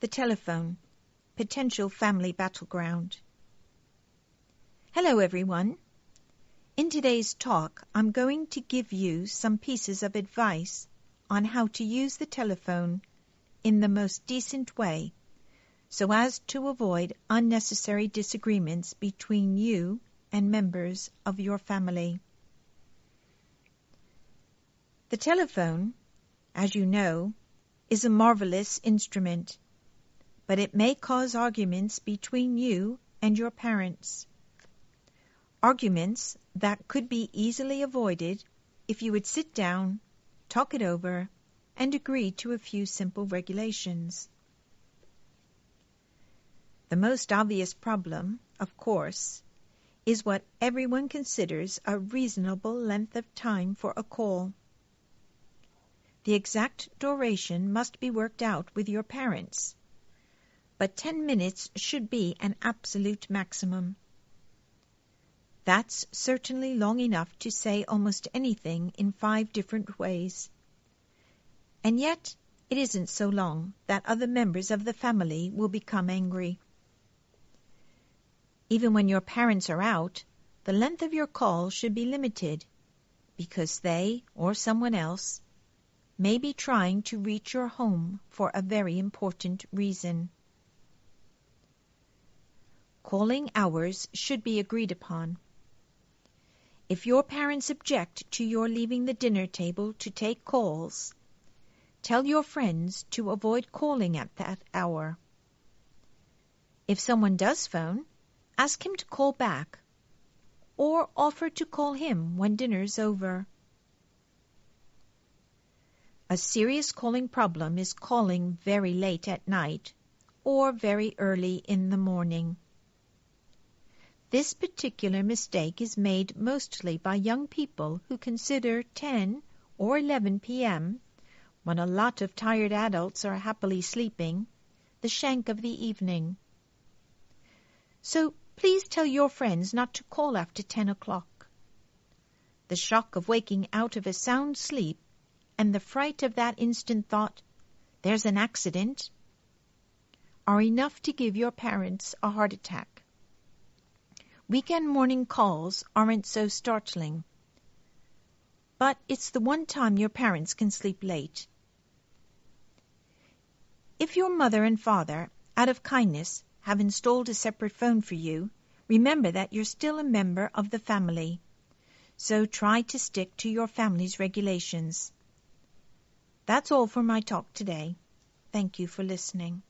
The telephone, potential family battleground. Hello everyone. In today's talk, I'm going to give you some pieces of advice on how to use the telephone in the most decent way so as to avoid unnecessary disagreements between you and members of your family. The telephone, as you know, is a marvelous instrument, but it may cause arguments between you and your parents. Arguments that could be easily avoided if you would sit down, talk it over, and agree to a few simple regulations. The most obvious problem, of course, is what everyone considers a reasonable length of time for a call. The exact duration must be worked out with your parents, but 10 minutes should be an absolute maximum. That's certainly long enough to say almost anything in 5 different ways. And yet, it isn't so long that other members of the family will become angry. Even when your parents are out, the length of your call should be limited, because they, or someone else, may be trying to reach your home for a very important reason. Calling hours should be agreed upon. If your parents object to your leaving the dinner table to take calls, tell your friends to avoid calling at that hour. If someone does phone, ask him to call back, or offer to call him when dinner's over. A serious calling problem is calling very late at night or very early in the morning. This particular mistake is made mostly by young people who consider 10 or 11 p.m., when a lot of tired adults are happily sleeping, the shank of the evening. So please tell your friends not to call after 10 o'clock. The shock of waking out of a sound sleep and the fright of that instant thought, "There's an accident," are enough to give your parents a heart attack. Weekend morning calls aren't so startling, but it's the one time your parents can sleep late. If your mother and father, out of kindness, have installed a separate phone for you, remember that you're still a member of the family, so try to stick to your family's regulations. That's all for my talk today. Thank you for listening.